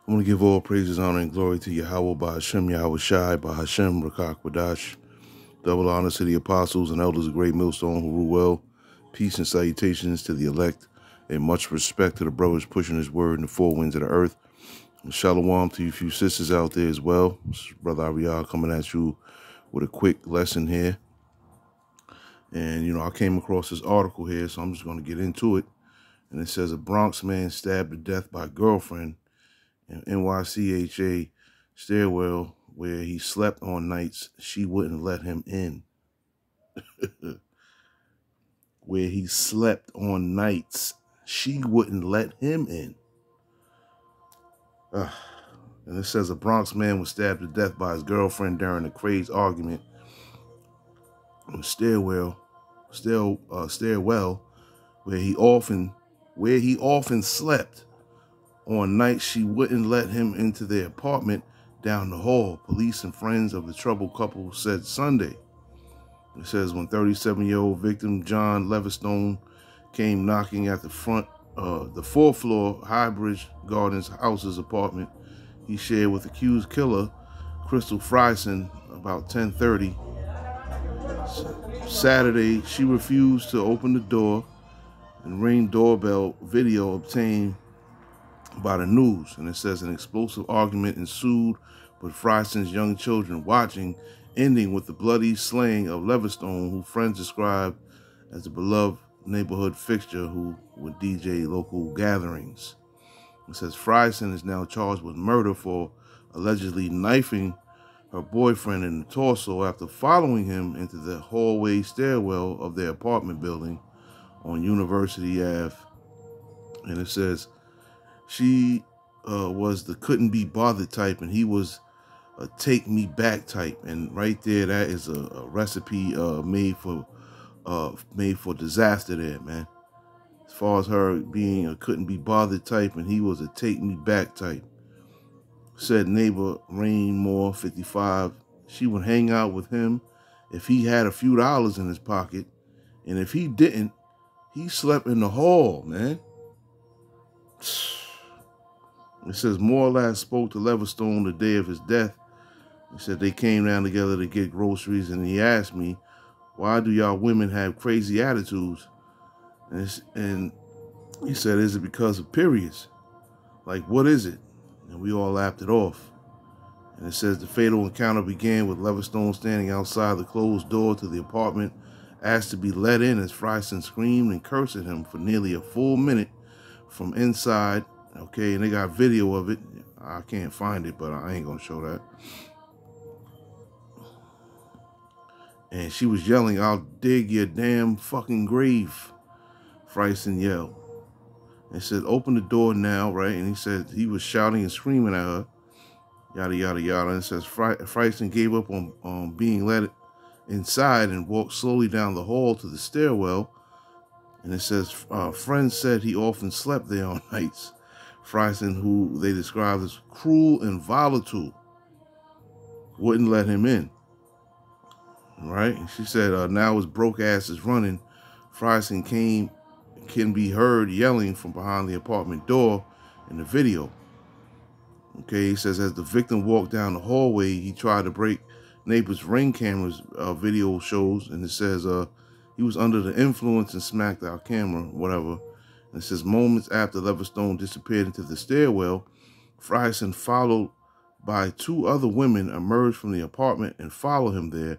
I want to give all praises, honor, and glory to Yahweh, by Hashem, Yahweh Shai, by Hashem, Rakak Wadash. Double honor to the apostles and elders of Great Millstone who rule well. Peace and salutations to the elect, and much respect to the brothers pushing his word in the four winds of the earth. And shalom to you few sisters out there as well. This is Brother Ariel coming at you with a quick lesson here. And, I came across this article here, so I'm just going to get into it. And it says a Bronx man stabbed to death by girlfriend in NYCHA stairwell where he slept on nights she wouldn't let him in. Where he slept on nights she wouldn't let him in. And it says a Bronx man was stabbed to death by his girlfriend during a crazed argument on a stairwell where he often slept on nights she wouldn't let him into their apartment down the hall, police and friends of the troubled couple said Sunday. It says when 37-year-old victim John Levistone came knocking at the fourth floor Highbridge Gardens house's apartment he shared with accused killer Crystal Fryson about 10:30 Saturday. She refused to open the door, and Ring doorbell video obtained by the news. And it says an explosive argument ensued with Fryson's young children watching, ending with the bloody slaying of Levistone, who friends described as a beloved neighborhood fixture who would DJ local gatherings. It says Fryson is now charged with murder for allegedly knifing her boyfriend in the torso after following him into the hallway stairwell of their apartment building on University Ave. And it says she was the couldn't be bothered type, and he was a take me back type. And right there, that is a recipe made for disaster there, man. As far as her being a couldn't be bothered type, and he was a take me back type. Said neighbor Rain Moore, 55. She would hang out with him if he had a few dollars in his pocket, and if he didn't, he slept in the hall, man. It says Moore last spoke to Levistone the day of his death. He said they came down together to get groceries, and he asked me, "Why do y'all women have crazy attitudes?" And he said, "Is it because of periods? Like, what is it?" And we all laughed it off. And it says the fatal encounter began with Levistone standing outside the closed door to the apartment, asked to be let in as Fryson screamed and cursed at him for nearly a full minute from inside. Okay, and they got video of it. I can't find it, but I ain't gonna show that. And she was yelling, "I'll dig your damn fucking grave," Fryson yelled. And said, "Open the door now," right? And he said he was shouting and screaming at her, yada, yada, yada. And it says Fryson gave up on being let inside and walked slowly down the hall to the stairwell. And it says friends said he often slept there on nights. Fryson, who they described as cruel and volatile, wouldn't let him in. Right? And she said now his broke ass is running. Fryson can be heard yelling from behind the apartment door in the video. Okay, he says as the victim walked down the hallway, he tried to break neighbors' Ring cameras video shows, and it says he was under the influence and smacked our camera, whatever. And it says moments after Levistone disappeared into the stairwell, Fryson, followed by two other women, emerged from the apartment and followed him there.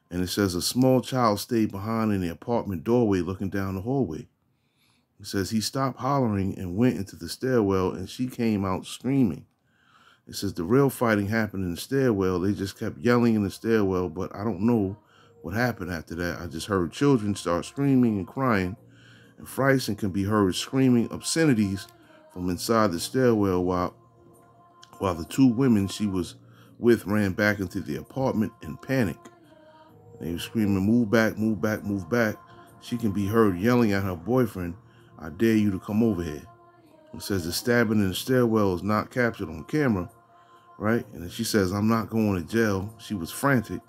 And it says a small child stayed behind in the apartment doorway looking down the hallway. It says he stopped hollering and went into the stairwell, and she came out screaming. It says the real fighting happened in the stairwell. They just kept yelling in the stairwell, but I don't know what happened after that. I just heard children start screaming and crying, and Fryson can be heard screaming obscenities from inside the stairwell while the two women she was with ran back into the apartment in panic. They were screaming, "Move back, move back, move back." She can be heard yelling at her boyfriend, "I dare you to come over here." It says the stabbing in the stairwell is not captured on camera, right? And then she says, "I'm not going to jail." She was frantic,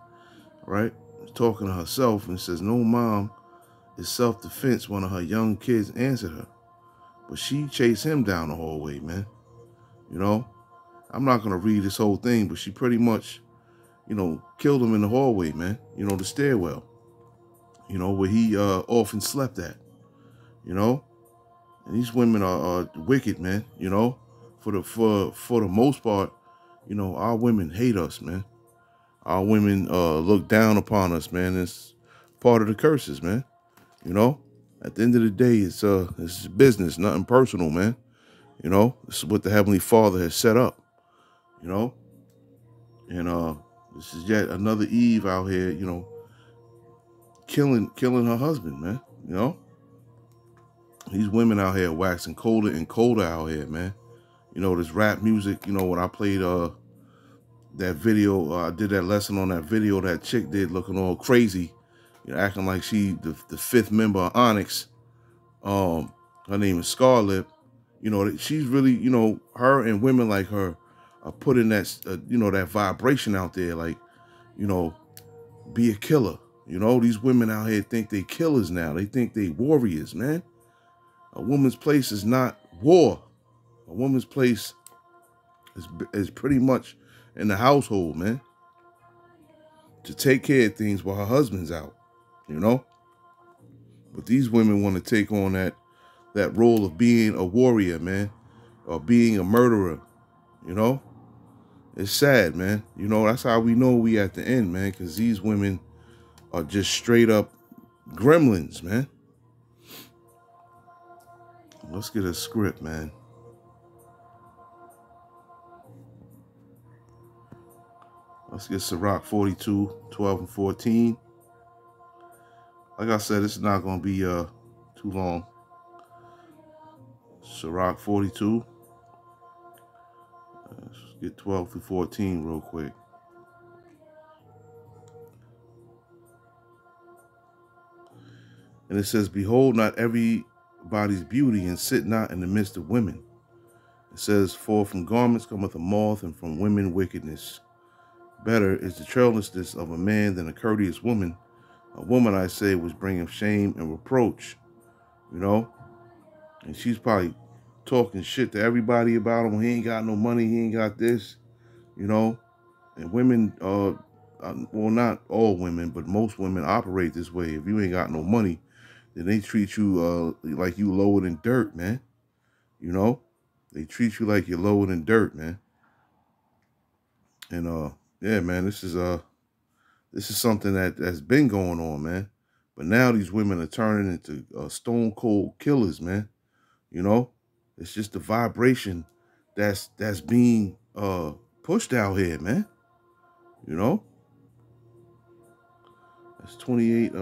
right? Talking to herself, and it says, "No, mom, it's self-defense," one of her young kids answered her. But she chased him down the hallway, man. I'm not going to read this whole thing, but she pretty much, killed him in the hallway, man. The stairwell, where he often slept at, you know. And these women are wicked, man, For the most part, our women hate us, man. Our women look down upon us, man. It's part of the curses, man. At the end of the day, it's business, nothing personal, man. This is what the Heavenly Father has set up, and this is yet another Eve out here, killing her husband, man. These women out here waxing colder and colder out here, man. This rap music, when I played that video, I did that lesson on that video that chick did looking all crazy, acting like she the fifth member of Onyx. Her name is Scarlett. She's really, her and women like her are putting that, that vibration out there, like, be a killer. These women out here think they killers now. They think they warriors, man. A woman's place is not war. A woman's place is pretty much in the household, man. To take care of things while her husband's out, But these women want to take on that role of being a warrior, man, or being a murderer, It's sad, man. That's how we know we at the end, man, because these women are just straight up gremlins, man. Let's get a script, man. Let's get Sirach 42, 12 and 14. Like I said, this is not going to be too long. Sirach 42. Let's get 12 through 14 real quick. And it says, behold not everybody's beauty, and sit not in the midst of women. It says, for from garments cometh a moth, and from women wickedness. Better is the churlishness of a man than a courteous woman. A woman, I say, which bringeth shame and reproach. And she's probably talking shit to everybody about him. He ain't got no money. He ain't got this, And women, well, not all women, but most women operate this way. If you ain't got no money, then they treat you like you lower than dirt, man. They treat you like you're lower than dirt, man. And yeah, man, this is something that's been going on, man. But now these women are turning into stone cold killers, man. It's just the vibration that's being pushed out here, man. That's 28,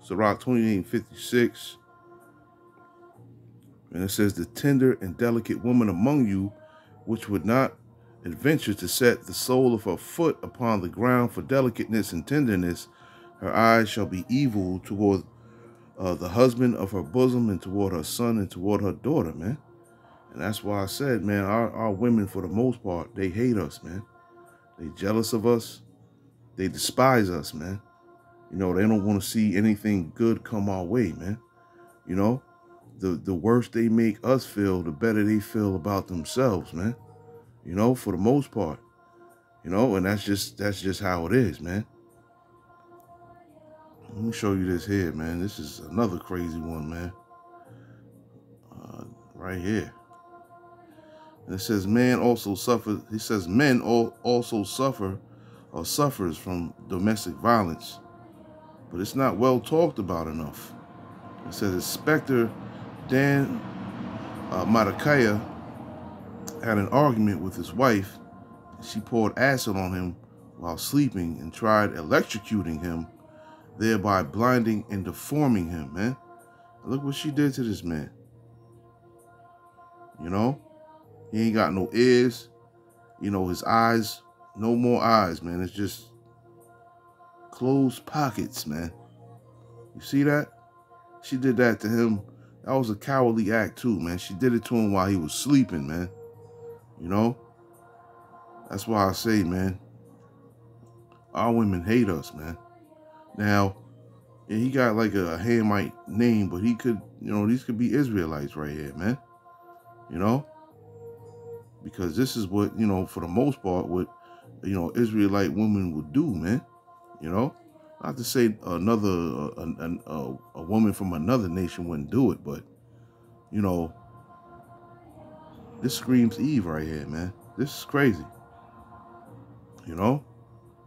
Sirach 28 and 56. And it says, the tender and delicate woman among you, which would not adventure to set the sole of her foot upon the ground for delicateness and tenderness, her eyes shall be evil toward the husband of her bosom, and toward her son, and toward her daughter, man. And that's why I said, man, our women, for the most part, they hate us, man. They jealous of us. They despise us, man. They don't want to see anything good come our way, man. The worse they make us feel, the better they feel about themselves, man. For the most part. And that's just how it is, man. Let me show you this here, man. This is another crazy one, man. Right here. And it says, man also suffers. He says, men also suffer or suffers from domestic violence, but it's not well talked about enough. It says, Inspector Dan Madakiah had an argument with his wife. She poured acid on him while sleeping and tried electrocuting him, thereby blinding and deforming him, man. Look what she did to this man. He ain't got no ears. His eyes, no more eyes, man. It's just closed pockets, man. You see that? She did that to him. That was a cowardly act too, man. She did it to him while he was sleeping, man. That's why I say, man, our women hate us, man. Now, yeah, he got like a Hamite name, but he could, these could be Israelites right here, man. because this is what, you know, for the most part, what, you know, Israelite women would do, man. You know, not to say another a woman from another nation wouldn't do it, but you know, this screams Eve right here, man. This is crazy. You know,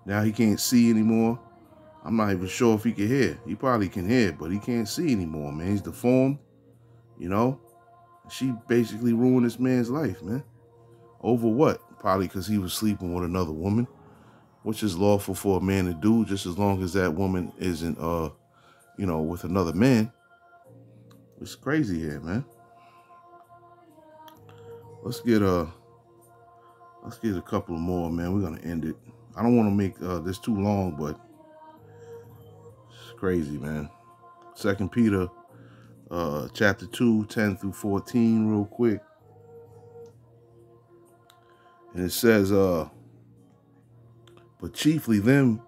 now he can't see anymore. I'm not even sure if he can hear. He probably can hear, but he can't see anymore, man. He's deformed. You know, she basically ruined this man's life, man. Over what? Probably because he was sleeping with another woman, which is lawful for a man to do, just as long as that woman isn't, you know, with another man. It's crazy here, man. Let's get a couple more, man. We're gonna end it. I don't want to make this too long, but it's crazy, man. 2 Peter, chapter 2, 10 through 14, real quick. And it says, but chiefly them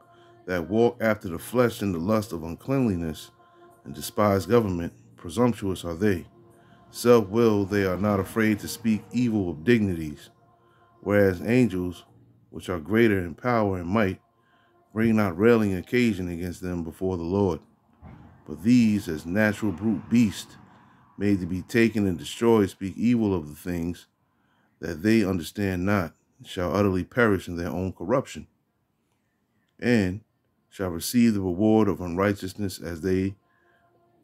that walk after the flesh in the lust of uncleanliness and despise government, presumptuous are they. Self-willed, they are not afraid to speak evil of dignities, whereas angels, which are greater in power and might, bring not railing occasion against them before the Lord. But these, as natural brute beasts, made to be taken and destroyed, speak evil of the things that they understand not, and shall utterly perish in their own corruption, and shall receive the reward of unrighteousness as they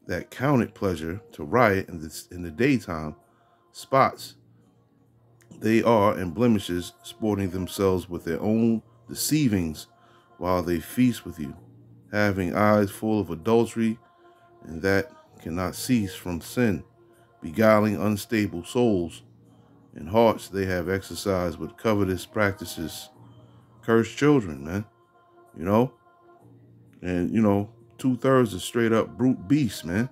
that count it pleasure to riot in the daytime, spots they are and blemishes, sporting themselves with their own deceivings while they feast with you, having eyes full of adultery, and that cannot cease from sin, beguiling unstable souls, and hearts they have exercised with covetous practices. Cursed children, man, you know? And, you know, 2/3 are straight up brute beasts, man,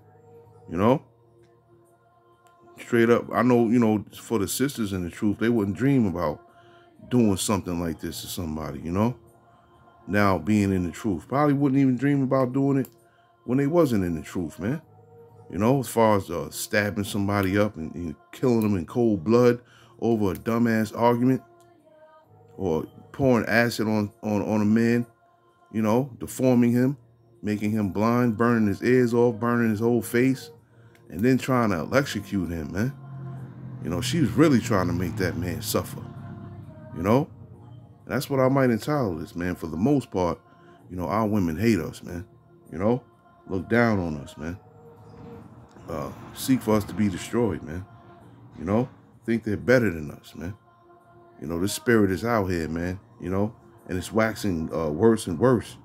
you know? Straight up, I know, you know, for the sisters in the truth, they wouldn't dream about doing something like this to somebody, you know? Now, being in the truth. Probably wouldn't even dream about doing it when they wasn't in the truth, man. You know, as far as stabbing somebody up and killing them in cold blood over a dumbass argument, or pouring acid on a man, you know, deforming him, making him blind, burning his ears off, burning his whole face, and then trying to electrocute him, man. You know, she was really trying to make that man suffer, you know? And that's what I might entitle this, man. For the most part, you know, our women hate us, man. You know? Look down on us, man. Seek for us to be destroyed, man. You know? Think they're better than us, man. You know, this spirit is out here, man. You know? And it's waxing worse and worse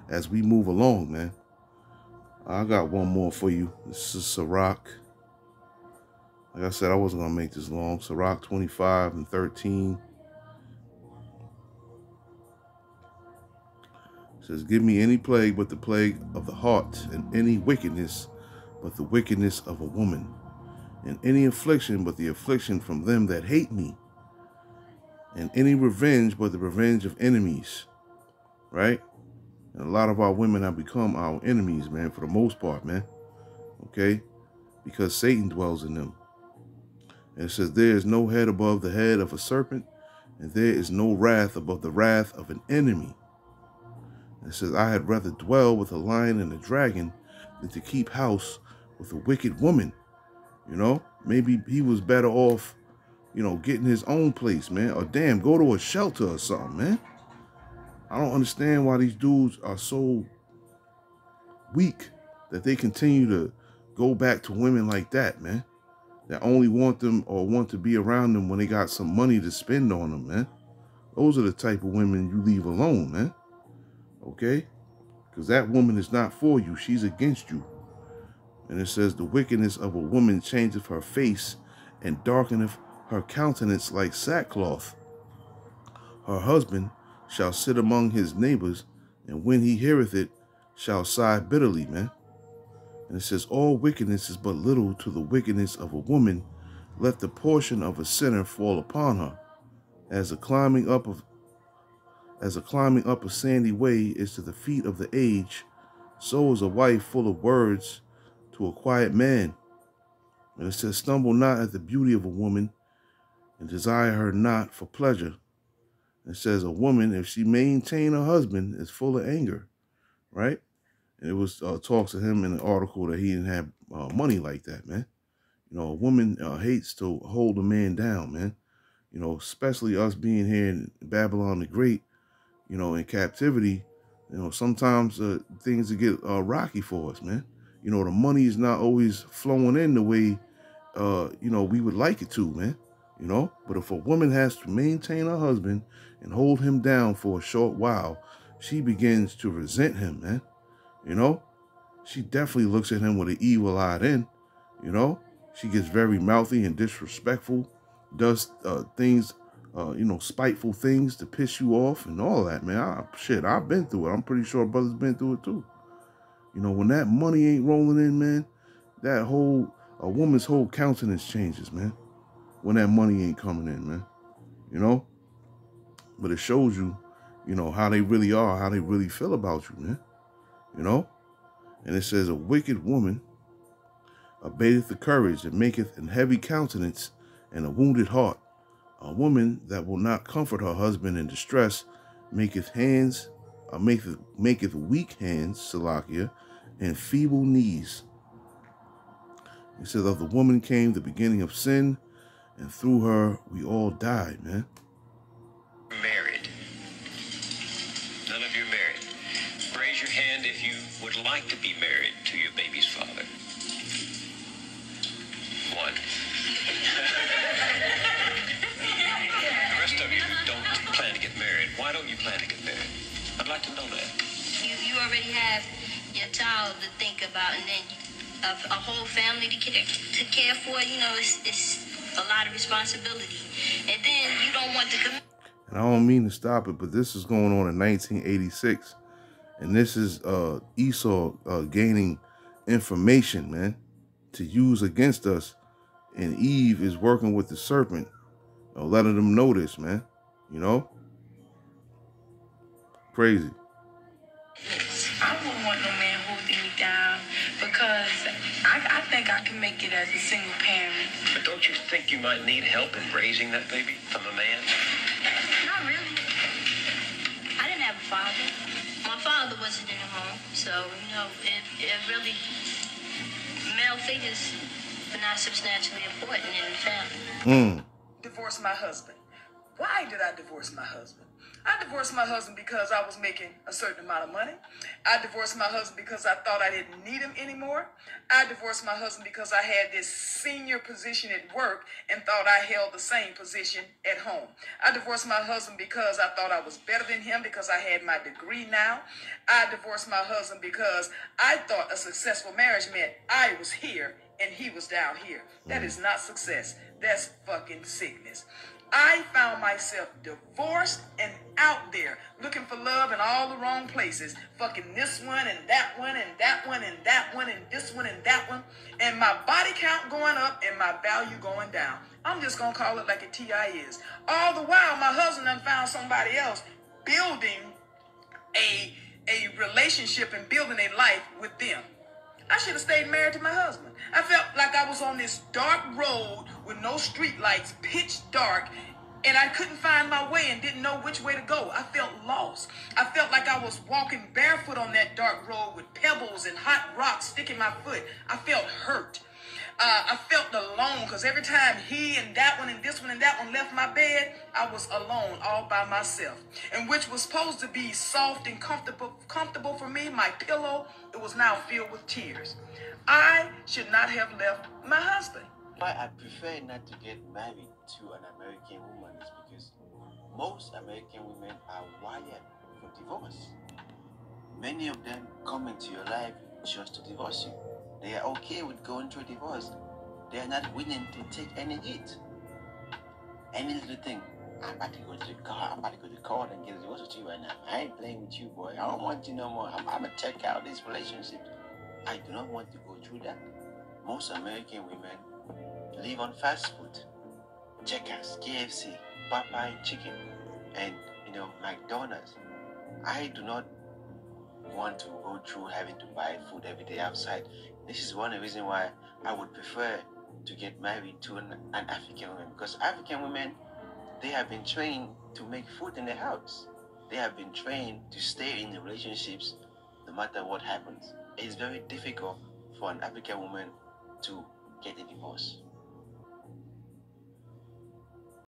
as we move along, man. I got one more for you. This is Sirach. Like I said, I wasn't going to make this long. Sirach 25 and 13. It says, give me any plague but the plague of the heart, and any wickedness but the wickedness of a woman, and any affliction but the affliction from them that hate me, and any revenge but the revenge of enemies. Right? And a lot of our women have become our enemies, man, for the most part, man. Okay? Because Satan dwells in them. And it says, there is no head above the head of a serpent, and there is no wrath above the wrath of an enemy. And it says, I had rather dwell with a lion and a dragon than to keep house with a wicked woman. You know, maybe he was better off, you know, getting his own place, man. Or damn, go to a shelter or something, man. I don't understand why these dudes are so weak that they continue to go back to women like that, man. That only want them or want to be around them when they got some money to spend on them, man. Those are the type of women you leave alone, man. Okay? Because that woman is not for you. She's against you. And it says, the wickedness of a woman changeth her face and darkeneth her countenance like sackcloth. Her husband shall sit among his neighbors, and when he heareth it, shall sigh bitterly, man. And it says, all wickedness is but little to the wickedness of a woman. Let the portion of a sinner fall upon her. As a climbing up a sandy way is to the feet of the age, so is a wife full of words to a quiet man. And it says, stumble not at the beauty of a woman, and desire her not for pleasure. It says a woman, if she maintain her husband, is full of anger, right? And it was talks to him in the article that he didn't have money like that, man. You know, a woman hates to hold a man down, man. You know, especially us being here in Babylon the Great, you know, in captivity. You know, sometimes things get rocky for us, man. You know, the money is not always flowing in the way, you know, we would like it to, man. You know, but if a woman has to maintain her husband and hold him down for a short while, she begins to resent him, man. You know, she definitely looks at him with an evil eye then, you know. She gets very mouthy and disrespectful, does things, you know, spiteful things to piss you off and all that, man. Shit, I've been through it. I'm pretty sure brothers been through it too. You know, when that money ain't rolling in, man, a woman's whole countenance changes, man. When that money ain't coming in, man, you know. But it shows you, you know, how they really are, how they really feel about you, man, you know. And it says a wicked woman abateth the courage and maketh an heavy countenance and a wounded heart. A woman that will not comfort her husband in distress maketh weak hands, Salakia, and feeble knees. He says, of the woman came the beginning of sin, and through her we all died, man. Married. None of you married. Raise your hand if you would like to be married to your baby's father. One. The rest of you who don't plan to get married, why don't you plan to get married? I'd like to know that. You already have your child to think about, and then a whole family to care for. You know, it's a lot of responsibility, and then you don't want to commit. And I don't mean to stop it, but this is going on in 1986, and this is Esau gaining information, man, to use against us. And Eve is working with the serpent, letting them know this, man. You know? Crazy. I wouldn't want no man holding me down because I think I can make it as a single parent. But don't you think you might need help in raising that baby from a man? Not really. I didn't have a father. My father wasn't in the home, so, you know, it really, male figures are not substantially important in the family. Divorce my husband. Why did I divorce my husband? I divorced my husband because I was making a certain amount of money. I divorced my husband because I thought I didn't need him anymore. I divorced my husband because I had this senior position at work and thought I held the same position at home. I divorced my husband because I thought I was better than him because I had my degree now. I divorced my husband because I thought a successful marriage meant I was here and he was down here. That is not success. That's fucking sickness. I found myself divorced and out there looking for love in all the wrong places. Fucking this one and that one and that one and that one and this one and that one. And my body count going up and my value going down. I'm just going to call it like a TI is. All the while, my husband done found somebody else building a relationship and building a life with them. I should have stayed married to my husband. I felt like I was on this dark road with no street lights, pitch dark, and I couldn't find my way and didn't know which way to go. I felt lost. I felt like I was walking barefoot on that dark road with pebbles and hot rocks sticking my foot. I felt hurt. I felt alone because every time he and that one and this one and that one left my bed, I was alone all by myself. And which was supposed to be soft and comfortable for me, my pillow, it was now filled with tears. I should not have left my husband. Why I prefer not to get married to an American woman is because most American women are wired for divorce. Many of them come into your life just to divorce you. They are okay with going through a divorce. They are not willing to take any hit. Any little thing. I'm about to go to the car. I'm about to go to the court and get a divorce with you right now. I ain't playing with you, boy. I don't want you no more. I'm going to check out this relationship. I do not want to go through that. Most American women live on fast food. Checkers, KFC, Popeye chicken, and, McDonald's. I do not want to go through having to buy food every day outside. This is one of the reasons why I would prefer to get married to an African woman, because African women, they have been trained to make food in the house. They have been trained to stay in the relationships no matter what happens. It's very difficult for an African woman to get a divorce.